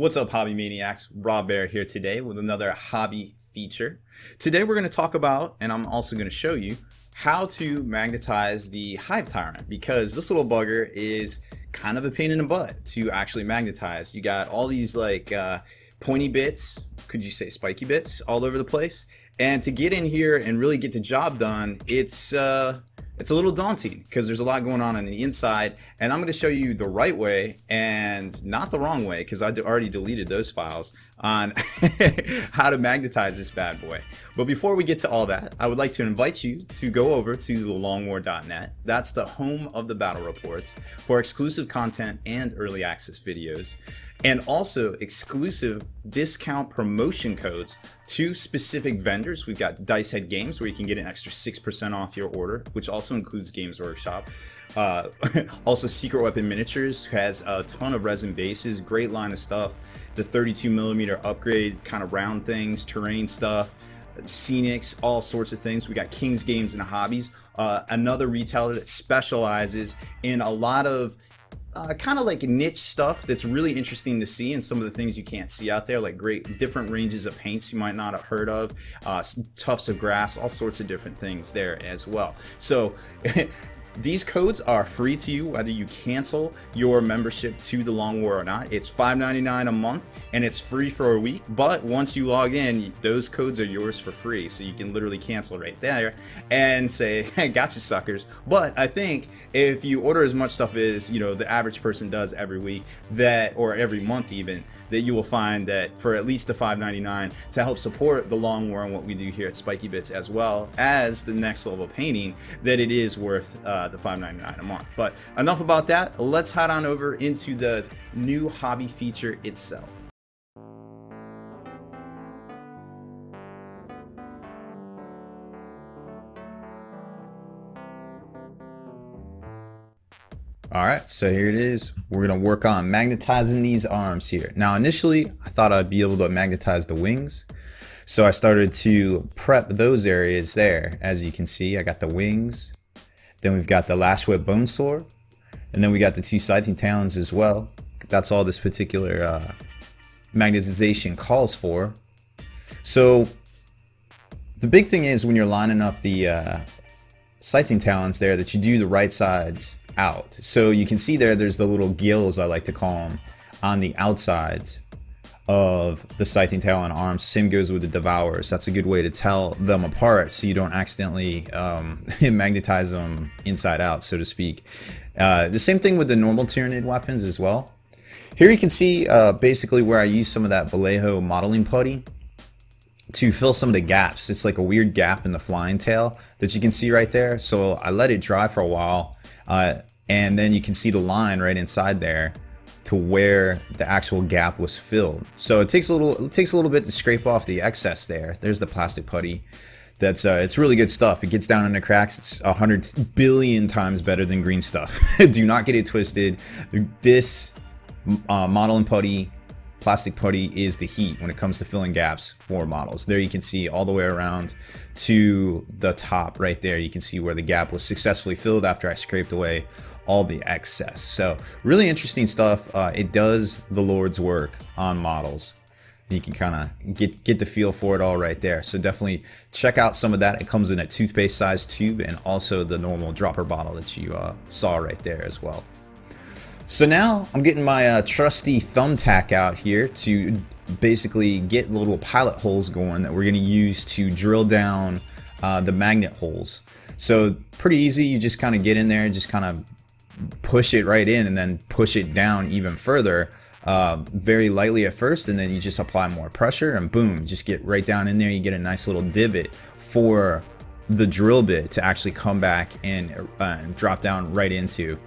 What's up, hobby maniacs? Rob Bear here today with another hobby feature. Today we're going to talk about, and I'm also going to show you, how to magnetize the Hive Tyrant, because this little bugger is kind of a pain in the butt to actually magnetize. You got all these pointy bits, could you say spiky bits, all over the place, and to get in here and really get the job done, it's a little daunting because there's a lot going on the inside, and I'm going to show you the right way and not the wrong way, because I already deleted those files on how to magnetize this bad boy. But before we get to all that, I would like to invite you to go over to thelongwar.net. That's the home of the battle reports for exclusive content and early access videos, and also exclusive discount promotion codes to specific vendors. We've got Dice Head Games, where you can get an extra 6% off your order, which also includes Games Workshop. Also, Secret Weapon Miniatures has a ton of resin bases, great line of stuff. The 32mm upgrade kind of round things, terrain stuff, scenics, all sorts of things. We got King's Games and Hobbies, another retailer that specializes in a lot of kind of like niche stuff that's really interesting to see, and some of the things you can't see out there, like great different ranges of paints you might not have heard of, tufts of grass, all sorts of different things there as well. So these codes are free to you whether you cancel your membership to the Long War or not. It's $5.99 a month and it's free for a week, but once you log in, those codes are yours for free, so you can literally cancel right there and say, hey, gotcha suckers. But I think if you order as much stuff as the average person does every week, that, or every month even, that you will find that for at least the $5.99 to help support the Long War and what we do here at Spiky Bits, as well as the next level painting, that it is worth the $5.99 a month. But enough about that. Let's head on over into the new hobby feature itself. Alright, so here it is. We're going to work on magnetizing these arms here. Now initially, I thought I'd be able to magnetize the wings, so I started to prep those areas there. As you can see, I got the wings, then we've got the Lashweb Bone Sword, and then we got the two Scything Talons as well. That's all this particular magnetization calls for. So the big thing is, when you're lining up the Scything Talons there, that you do the right sides out. So you can see there's the little gills, I like to call them, on the outsides of the Scything Talon arms. Same goes with the Devourers. That's a good way to tell them apart, so you don't accidentally magnetize them inside out, so to speak. The same thing with the normal Tyranid weapons as well. Here you can see basically where I use some of that Vallejo modeling putty to fill some of the gaps. It's like a weird gap in the flying tail that you can see right there. So I let it dry for a while, and then you can see the line right inside there to where the actual gap was filled. So it takes a little bit to scrape off the excess there. There's the plastic putty. That's it's really good stuff. It gets down in the cracks. It's 100 billion times better than green stuff. Do not get it twisted. This modeling putty, plastic putty, is the heat when it comes to filling gaps for models. There you can see all the way around to the top right there. You can see where the gap was successfully filled after I scraped away all the excess. So really interesting stuff. It does the Lord's work on models. You can kind of get the feel for it all right there. So definitely check out some of that. It comes in a toothpaste sized tube, and also the normal dropper bottle that you saw right there as well. So now I'm getting my trusty thumbtack out here to basically get the little pilot holes going that we're going to use to drill down the magnet holes. So pretty easy. You just kind of get in there and just kind of push it right in, and then push it down even further, very lightly at first, and then you just apply more pressure, and boom, just get right down in there. You get a nice little divot for the drill bit to actually come back and drop down right into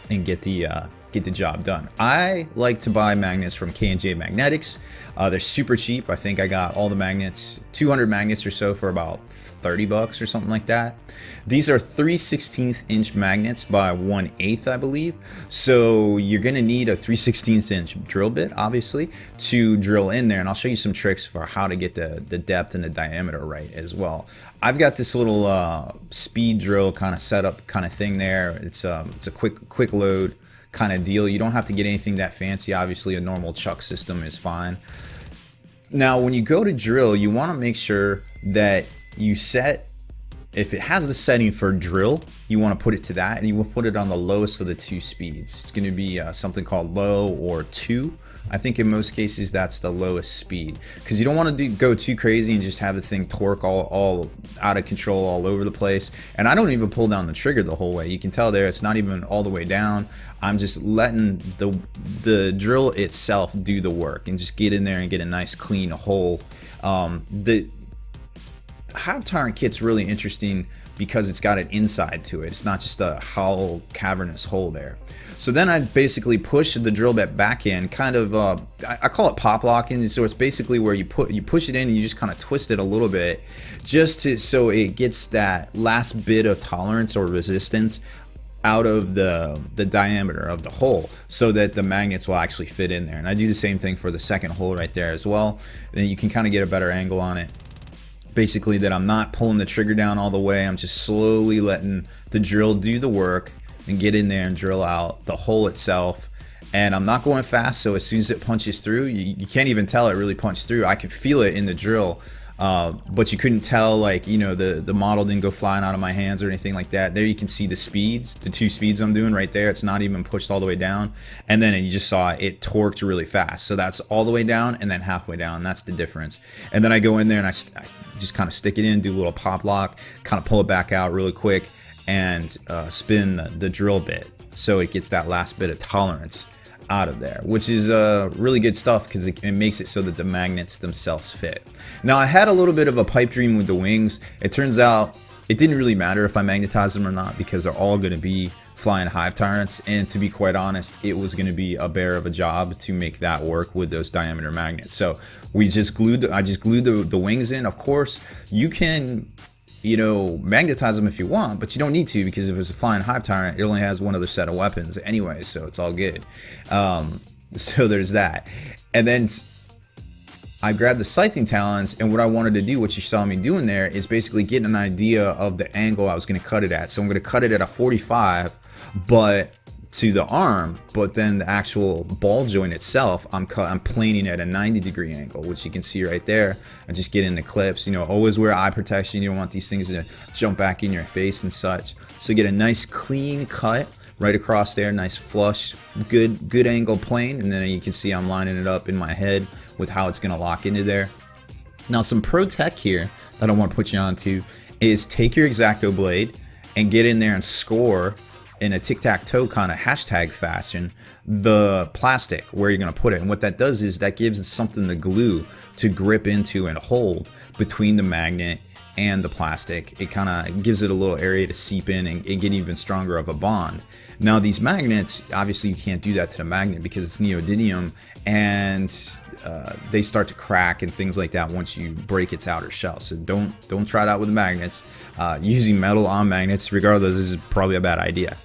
and get the job done. I like to buy magnets from K&J Magnetics. They're super cheap. I think I got all the magnets, 200 magnets or so, for about 30 bucks or something like that. These are 3/16 inch magnets by 1/8, I believe. So you're gonna need a 3/16 inch drill bit, obviously, to drill in there. And I'll show you some tricks for how to get the depth and the diameter right as well. I've got this little speed drill kind of setup kind of thing there. It's a quick load kind of deal. You don't have to get anything that fancy. Obviously, a normal chuck system is fine. Now, when you go to drill, you want to make sure that you set, if it has the setting for drill, you want to put it to that, and you will put it on the lowest of the 2 speeds. It's going to be something called low or 2. I think in most cases that's the lowest speed, because you don't want to go too crazy and just have the thing torque all out of control all over the place. And I don't even pull down the trigger the whole way. You can tell there it's not even all the way down. I'm just letting the drill itself do the work and just get in there and get a nice clean hole. The Hive Tyrant kit's really interesting because it's got an inside to it. It's not just a hollow cavernous hole there. So then I basically push the drill bit back in, kind of, I call it pop locking. So it's basically where you push it in and you just kind of twist it a little bit, just so it gets that last bit of tolerance or resistance out of the diameter of the hole, so that the magnets will actually fit in there. And I do the same thing for the second hole right there as well. Then you can kind of get a better angle on it. Basically, that I'm not pulling the trigger down all the way. I'm just slowly letting the drill do the work and get in there and drill out the hole itself. And I'm not going fast, so as soon as it punches through, you can't even tell it really punched through. I could feel it in the drill, but you couldn't tell, like, you know, the model didn't go flying out of my hands or anything like that. There you can see the speeds, the 2 speeds I'm doing right there. It's not even pushed all the way down. And then you just saw it torqued really fast. So that's all the way down and then halfway down. That's the difference. And then I go in there and I just kind of stick it in, do a little pop lock, kind of pull it back out really quick, and spin the drill bit so it gets that last bit of tolerance out of there, which is really good stuff because it makes it so that the magnets themselves fit. Now, I had a little bit of a pipe dream with the wings. It turns out it didn't really matter if I magnetized them or not, because they're all going to be flying Hive Tyrants, and to be quite honest, it was going to be a bear of a job to make that work with those diameter magnets. So I just glued the wings in. Of course, you can, you know, magnetize them if you want, but you don't need to, because if it's a flying Hive Tyrant, it only has one other set of weapons anyway, so it's all good. So there's that. And then I grabbed the sighting talons, and what I wanted to do, what you saw me doing there, is basically getting an idea of the angle I was going to cut it at. So I'm going to cut it at a 45, but to the arm, but then the actual ball joint itself, I'm planing at a 90-degree angle, which you can see right there. I just get in the clips. You know, always wear eye protection. You don't want these things to jump back in your face and such. So get a nice clean cut right across there, nice flush, good angle plane, and then you can see I'm lining it up in my head with how it's going to lock into there. Now, some pro tech here that I want to put you on to is take your X-Acto blade and get in there and score in a tic-tac-toe kind of hashtag fashion the plastic where you're going to put it. And what that does is that gives it something to glue to grip into and hold between the magnet and the plastic. It kind of gives it a little area to seep in and get even stronger of a bond. Now, these magnets, obviously you can't do that to the magnet because it's neodymium, and they start to crack and things like that once you break its outer shell. So don't try that with the magnets. Using metal on magnets, regardless, is probably a bad idea.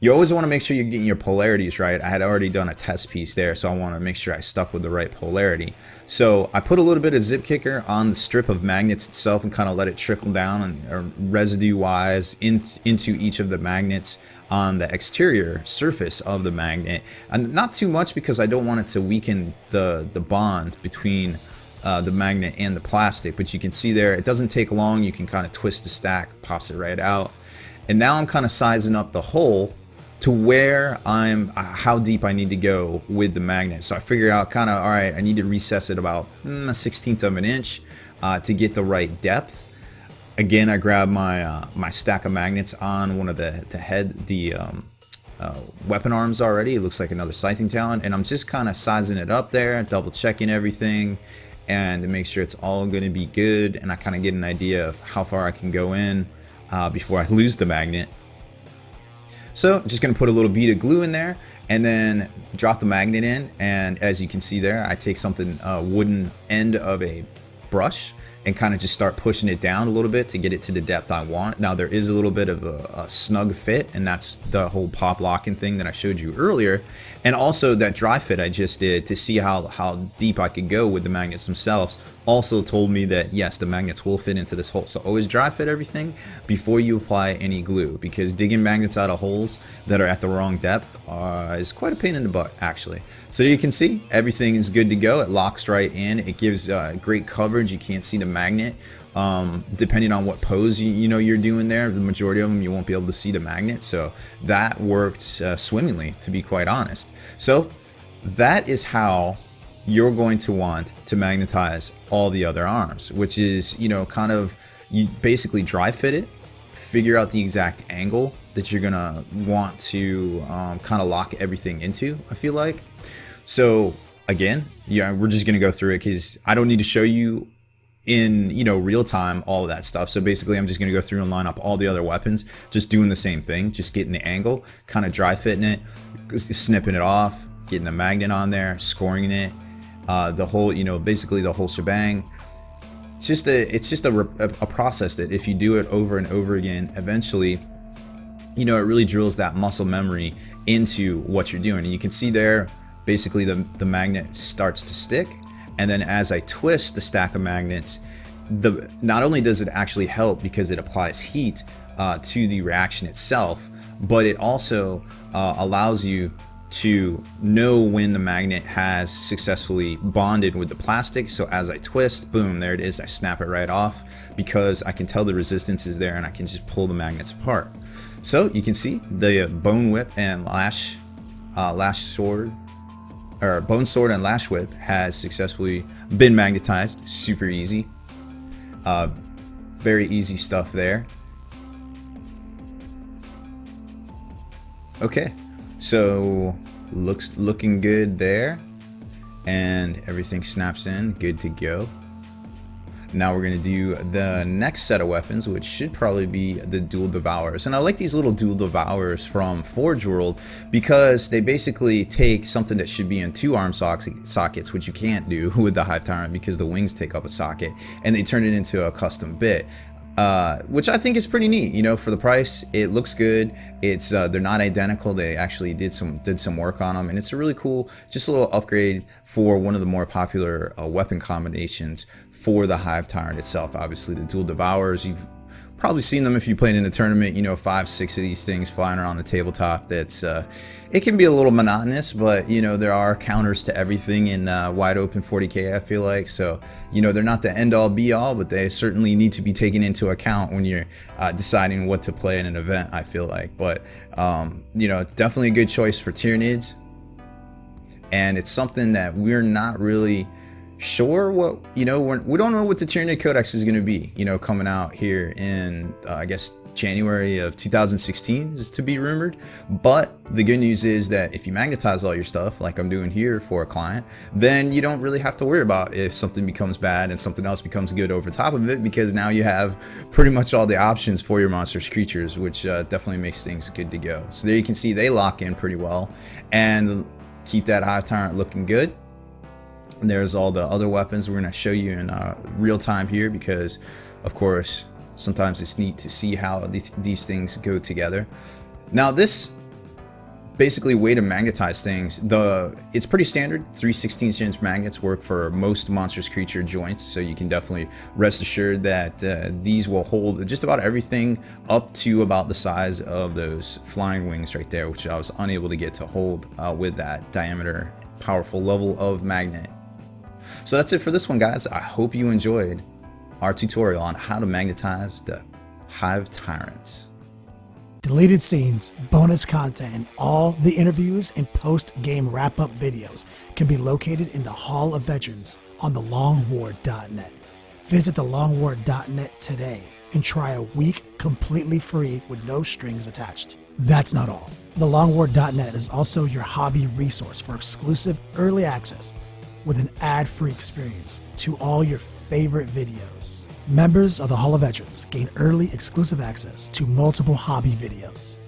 You always want to make sure you're getting your polarities right. I had already done a test piece there, so I want to make sure I stuck with the right polarity. So I put a little bit of zip kicker on the strip of magnets itself and kind of let it trickle down and residue-wise into each of the magnets on the exterior surface of the magnet. And not too much, because I don't want it to weaken the bond between the magnet and the plastic. But you can see there, it doesn't take long. You can kind of twist the stack, pops it right out. And now I'm kind of sizing up the hole to where how deep I need to go with the magnet. So I figure out kind of, all right, I need to recess it about a 1/16 of an inch to get the right depth. Again, I grab my stack of magnets on one of the weapon arms already. It looks like another sighting talon, and I'm just kind of sizing it up there, double checking everything, and to make sure it's all going to be good. And I kind of get an idea of how far I can go in before I lose the magnet. So I'm just going to put a little bead of glue in there and then drop the magnet in. And as you can see there, I take something, wooden end of a brush, and kind of just start pushing it down a little bit to get it to the depth I want. Now, there is a little bit of a snug fit, and that's the whole pop locking thing that I showed you earlier. And also that dry fit I just did to see how deep I could go with the magnets themselves, also told me that yes, the magnets will fit into this hole. So always dry fit everything before you apply any glue, because digging magnets out of holes that are at the wrong depth is quite a pain in the butt actually. So you can see everything is good to go. It locks right in. It gives great coverage. You can't see the magnet. Depending on what pose you're doing there, the majority of them you won't be able to see the magnet. So that worked swimmingly, to be quite honest. So that is how you're going to want to magnetize all the other arms, which is, kind of, you basically dry fit it, figure out the exact angle that you're gonna want to kind of lock everything into, I feel like. So again, we're just gonna go through it because I don't need to show you in real time all of that stuff. So basically I'm just going to go through and line up all the other weapons, just doing the same thing, just getting the angle, kind of dry fitting it, snipping it off, getting the magnet on there, scoring it, the whole, basically the whole shebang. It's just a process that if you do it over and over again, eventually it really drills that muscle memory into what you're doing. And you can see there basically the magnet starts to stick. And then as I twist the stack of magnets, not only does it actually help because it applies heat to the reaction itself, but it also allows you to know when the magnet has successfully bonded with the plastic. So as I twist, boom, there it is. I snap it right off because I can tell the resistance is there and I can just pull the magnets apart. So you can see the bone whip and lash sword, or bone sword and lash whip has successfully been magnetized. Super easy, very easy stuff there. Okay, so looking good there, and everything snaps in, good to go. Now we're going to do the next set of weapons, which should probably be the dual devourers. And I like these little dual devourers from Forge World because they basically take something that should be in 2 arm sockets, which you can't do with the Hive Tyrant because the wings take up a socket, and they turn it into a custom bit. Which I think is pretty neat, for the price. It looks good. It's they're not identical. They actually did some work on them, and it's a really cool, just a little upgrade for one of the more popular weapon combinations for the Hive Tyrant itself. Obviously, the dual devourers, you've probably seen them if you played in a tournament. 5-6 of these things flying around the tabletop. That's it can be a little monotonous, but there are counters to everything in wide open 40k, I feel like. So they're not the end all be all, but they certainly need to be taken into account when you're deciding what to play in an event, I feel like. But definitely a good choice for Tyranids, and it's something that we're not really sure what we don't know what the Tyranid Codex is going to be coming out here in I guess January of 2016 is to be rumored. But the good news is that if you magnetize all your stuff like I'm doing here for a client, then you don't really have to worry about if something becomes bad and something else becomes good over top of it, because now you have pretty much all the options for your monsters creatures, which definitely makes things good to go. So there you can see they lock in pretty well and keep that Hive Tyrant looking good. And there's all the other weapons we're going to show you in real time here, because of course sometimes it's neat to see how these things go together. Now this basically way to magnetize things, it's pretty standard. 3/16" magnets work for most monstrous creature joints, so you can definitely rest assured that these will hold just about everything up to about the size of those flying wings right there, which I was unable to get to hold with that diameter powerful level of magnet. So that's it for this one, guys. I hope you enjoyed our tutorial on how to magnetize the Hive Tyrant. Deleted scenes, bonus content, and all the interviews and post-game wrap-up videos can be located in the Hall of Veterans on thelongwar.net. Visit thelongwar.net today and try a week completely free with no strings attached. That's not all. Thelongwar.net is also your hobby resource for exclusive early access with an ad-free experience to all your favorite videos. Members of the Hall of Veterans gain early exclusive access to multiple hobby videos.